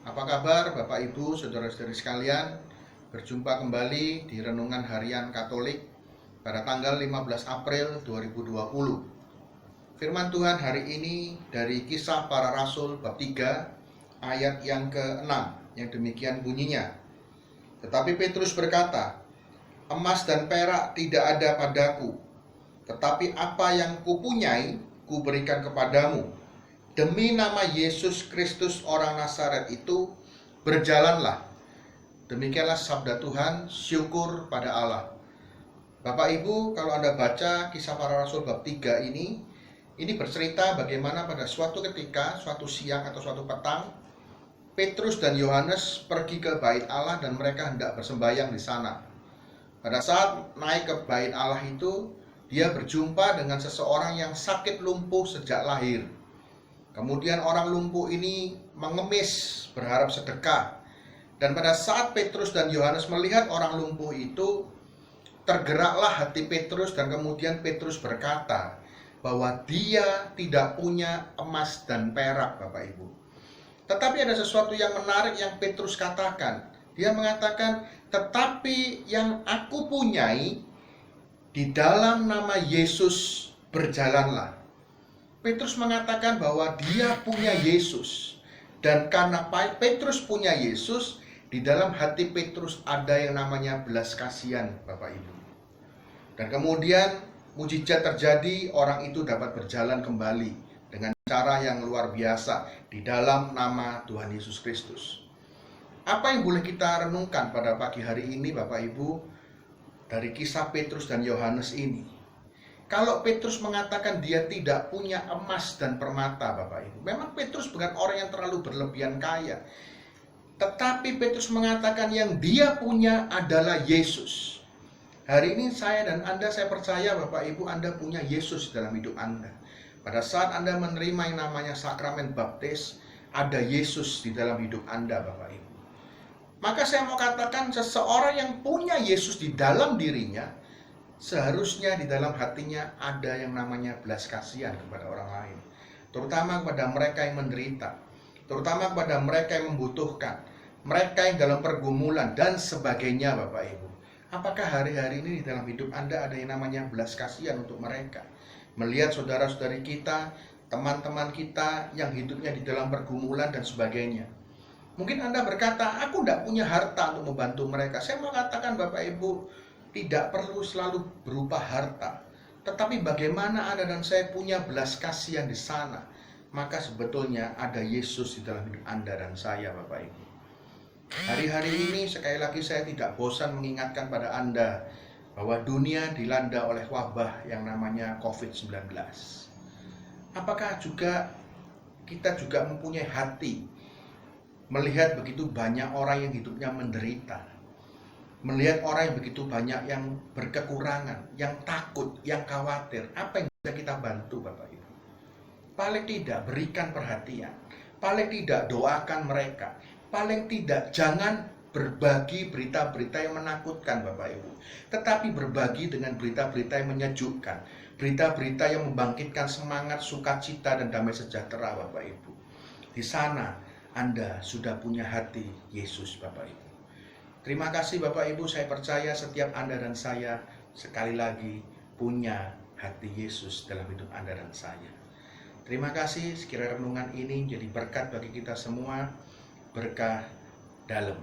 Apa kabar Bapak Ibu, saudara-saudari sekalian? Berjumpa kembali di Renungan Harian Katolik pada tanggal 15 April 2020. Firman Tuhan hari ini dari Kisah Para Rasul bab 3 ayat yang ke-6 yang demikian bunyinya. Tetapi Petrus berkata, "Emas dan perak tidak ada padaku, tetapi apa yang kupunyai kuberikan kepadamu. Demi nama Yesus Kristus orang Nazaret itu, berjalanlah." Demikianlah sabda Tuhan, syukur pada Allah. Bapak Ibu, kalau Anda baca Kisah Para Rasul bab 3 ini bercerita bagaimana pada suatu ketika, suatu siang atau suatu petang, Petrus dan Yohanes pergi ke bait Allah dan mereka hendak bersembahyang di sana. Pada saat naik ke bait Allah itu, dia berjumpa dengan seseorang yang sakit lumpuh sejak lahir. Kemudian orang lumpuh ini mengemis berharap sedekah. Dan pada saat Petrus dan Yohanes melihat orang lumpuh itu, tergeraklah hati Petrus dan kemudian Petrus berkata bahwa dia tidak punya emas dan perak, Bapak Ibu. Tetapi ada sesuatu yang menarik yang Petrus katakan. Dia mengatakan, "Tetapi yang aku punyai, di dalam nama Yesus berjalanlah." Petrus mengatakan bahwa dia punya Yesus. Dan karena Petrus punya Yesus, di dalam hati Petrus ada yang namanya belas kasihan, Bapak Ibu. Dan kemudian mujizat terjadi, orang itu dapat berjalan kembali dengan cara yang luar biasa di dalam nama Tuhan Yesus Kristus. Apa yang boleh kita renungkan pada pagi hari ini, Bapak Ibu, dari kisah Petrus dan Yohanes ini? Kalau Petrus mengatakan dia tidak punya emas dan permata, Bapak Ibu, memang Petrus bukan orang yang terlalu berlebihan kaya. Tetapi Petrus mengatakan yang dia punya adalah Yesus. Hari ini saya dan Anda, saya percaya Bapak Ibu, Anda punya Yesus dalam hidup Anda. Pada saat Anda menerima yang namanya sakramen baptis, ada Yesus di dalam hidup Anda, Bapak Ibu. Maka saya mau katakan, seseorang yang punya Yesus di dalam dirinya, seharusnya di dalam hatinya ada yang namanya belas kasihan kepada orang lain, terutama kepada mereka yang menderita, terutama kepada mereka yang membutuhkan, mereka yang dalam pergumulan dan sebagainya, Bapak Ibu. Apakah hari-hari ini di dalam hidup Anda ada yang namanya belas kasihan untuk mereka? Melihat saudara-saudari kita, teman-teman kita yang hidupnya di dalam pergumulan dan sebagainya. Mungkin Anda berkata, "Aku tidak punya harta untuk membantu mereka." Saya mau katakan Bapak Ibu, tidak perlu selalu berupa harta, tetapi bagaimana Anda dan saya punya belas kasihan di sana, maka sebetulnya ada Yesus di dalam hidup Anda dan saya, Bapak Ibu. Hari-hari ini sekali lagi saya tidak bosan mengingatkan pada Anda bahwa dunia dilanda oleh wabah yang namanya COVID-19. Apakah kita juga mempunyai hati melihat begitu banyak orang yang hidupnya menderita, melihat orang yang begitu banyak yang berkekurangan, yang takut, yang khawatir? Apa yang bisa kita bantu, Bapak Ibu? Paling tidak berikan perhatian, paling tidak doakan mereka, paling tidak jangan berbagi berita-berita yang menakutkan, Bapak Ibu, tetapi berbagi dengan berita-berita yang menyejukkan, berita-berita yang membangkitkan semangat, sukacita, dan damai sejahtera, Bapak Ibu. Di sana Anda sudah punya hati Yesus, Bapak Ibu. Terima kasih Bapak Ibu, saya percaya setiap Anda dan saya sekali lagi punya hati Yesus dalam hidup Anda dan saya. Terima kasih, sekiranya renungan ini jadi berkat bagi kita semua, berkah dalam.